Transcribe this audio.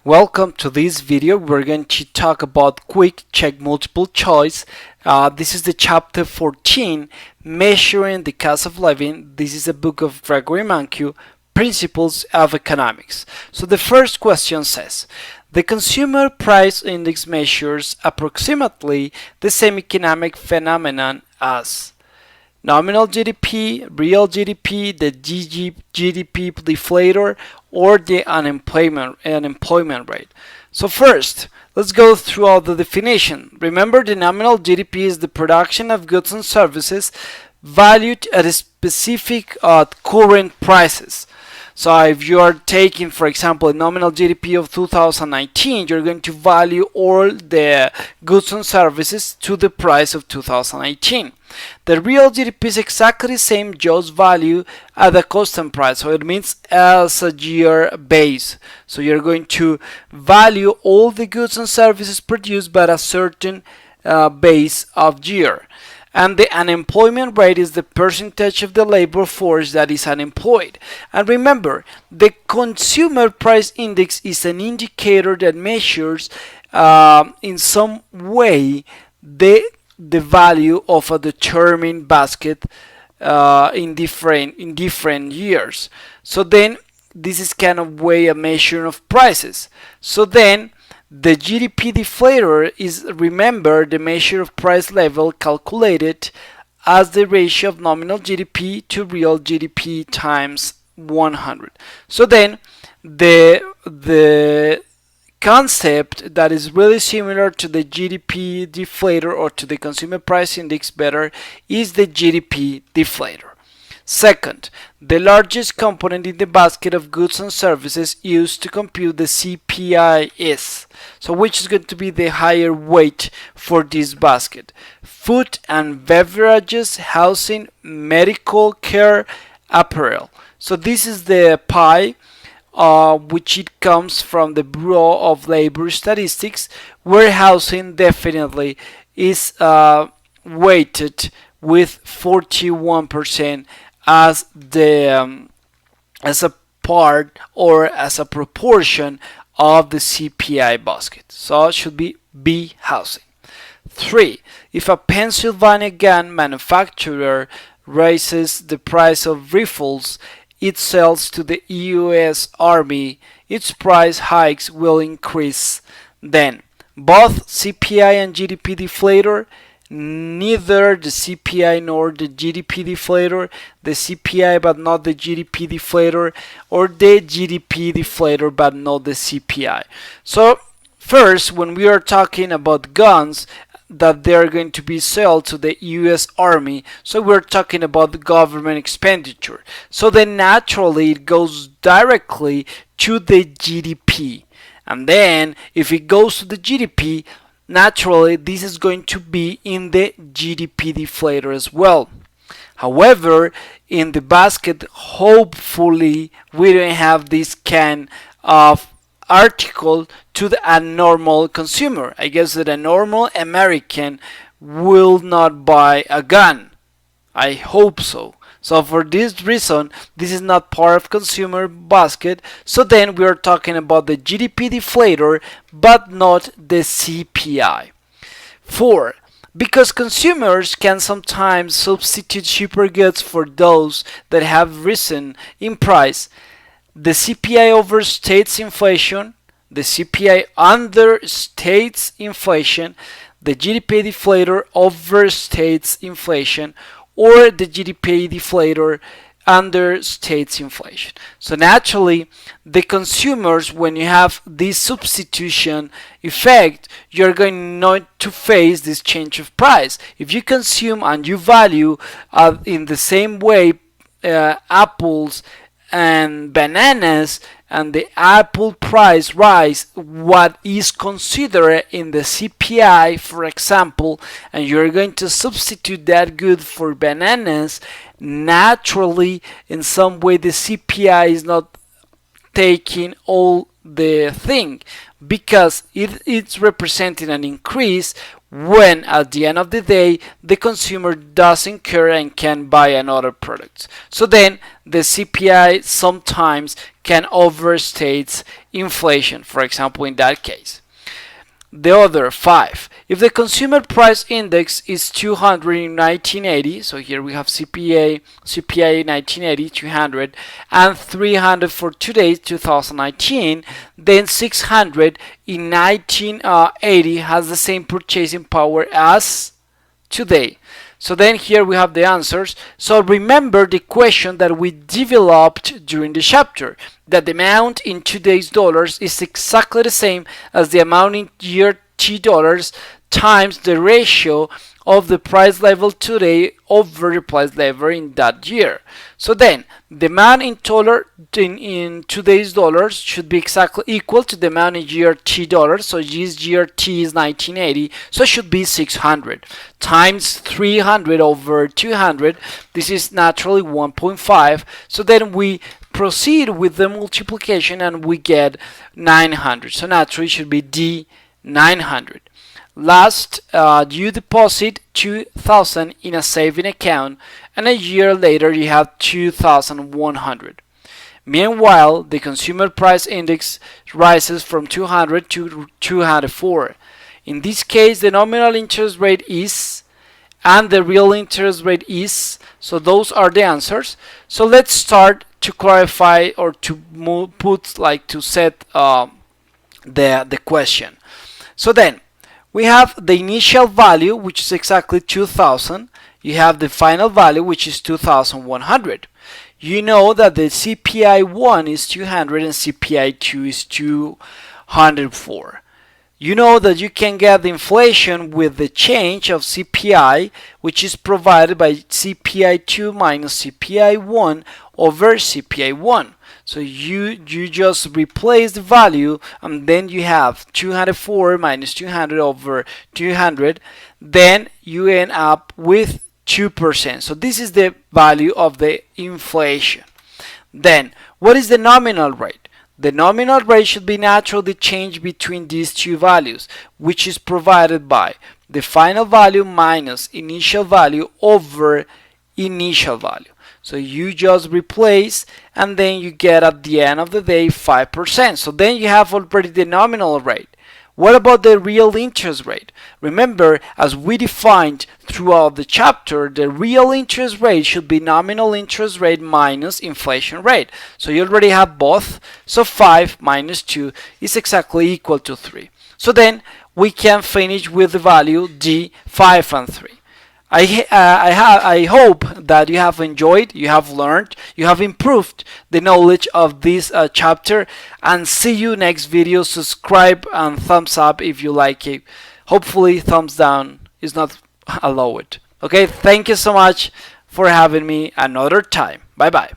Welcome to this video. We're going to talk about quick check multiple choice. This is the chapter 14, Measuring the Cost of Living. This is a book of Gregory Mankiw, Principles of Economics. So the first question says, the Consumer Price Index measures approximately the same economic phenomenon as nominal GDP, real GDP, the GDP deflator, or the unemployment rate. So first, let's go through all the definition. Remember, the nominal GDP is the production of goods and services valued at a specific current prices. So if you are taking, for example, a nominal GDP of 2019, you're going to value all the goods and services to the price of 2018. The real GDP is exactly the same, just value at a constant price. So it means as a year base. So you're going to value all the goods and services produced by a certain base of year. And the unemployment rate is the percentage of the labor force that is unemployed. And remember, the Consumer Price Index is an indicator that measures in some way the value of a determined basket in different years. So then this is kind of way a measure of prices. So then the GDP deflator is, remember, the measure of price level calculated as the ratio of nominal GDP to real GDP times 100. So then the concept that is really similar to the GDP deflator or to the Consumer Price Index better is the GDP deflator. Second, the largest component in the basket of goods and services used to compute the CPI is, so which is going to be the higher weight for this basket? Food and beverages, housing, medical care, apparel. So this is the pie which it comes from the Bureau of Labor Statistics, where housing definitely is weighted with 41% as a part or as a proportion of the CPI basket. So it should be B, housing. 3. If a Pennsylvania gun manufacturer raises the price of rifles it sells to the US Army, its price hikes will increase. Then both CPI and GDP deflator, neither the CPI nor the GDP deflator, the CPI but not the GDP deflator, or the GDP deflator but not the CPI. So first, when we are talking about guns that they are going to be sold to the US Army, so we're talking about the government expenditure. So then naturally it goes directly to the GDP. And then if it goes to the GDP, naturally this is going to be in the GDP deflator as well. However, in the basket, hopefully we don't have this kind of article to a normal consumer. I guess that a normal American will not buy a gun. I hope so. So for this reason, this is not part of consumer basket. So then we are talking about the GDP deflator, but not the CPI. 4. Because consumers can sometimes substitute cheaper goods for those that have risen in price, the CPI overstates inflation, the CPI understates inflation, the GDP deflator overstates inflation, or the GDP deflator understates inflation. So naturally, the consumers, when you have this substitution effect, you're going not to face this change of price. If you consume and you value in the same way apples and bananas, and the apple price rise what is considered in the CPI, for example, and you're going to substitute that good for bananas, naturally in some way the CPI is not taking all the thing because it's representing an increase when at the end of the day the consumer doesn't care and can buy another product. So then the CPI sometimes can overstate inflation, for example, in that case. The other 5. If the consumer price index is 200 in 1980, so here we have CPI 1980, 200, and 300 for today, 2019, then 600 in 1980 has the same purchasing power as today. So then here we have the answers. So remember the question that we developed during the chapter, that the amount in today's dollars is exactly the same as the amount in year T dollars times the ratio of the price level today over the price level in that year. So then the amount in today's dollars should be exactly equal to the amount in year T dollars. So this year T is 1980, so it should be 600 times 300 over 200. This is naturally 1.5. So then we proceed with the multiplication and we get 900. So naturally it should be D 900. Last, you deposit 2,000 in a saving account and a year later you have 2,100. Meanwhile, the consumer price index rises from 200 to 204. In this case, the nominal interest rate is and the real interest rate is. So those are the answers. So let's start to clarify or to set the question. So then we have the initial value, which is exactly 2,000. You have the final value, which is 2,100. You know that the CPI 1 is 200 and CPI 2 is 204. You know that you can get the inflation with the change of CPI, which is provided by CPI 2 minus CPI 1 over CPI 1. So you just replace the value and then you have 204 minus 200 over 200. Then you end up with 2%. So this is the value of the inflation. Then what is the nominal rate? The nominal rate should be naturally the change between these two values, which is provided by the final value minus initial value over initial value. So you just replace and then you get at the end of the day 5%. So then you have already the nominal rate. What about the real interest rate? Remember, as we defined throughout the chapter, the real interest rate should be nominal interest rate minus inflation rate. So you already have both. So 5 minus 2 is exactly equal to 3. So then we can finish with the value D, 5 and 3. I hope that you have enjoyed, you have learned, you have improved the knowledge of this chapter, and see you next video. Subscribe and thumbs up if you like it. Hopefully thumbs down is not allowed. Okay, thank you so much for having me another time. Bye bye.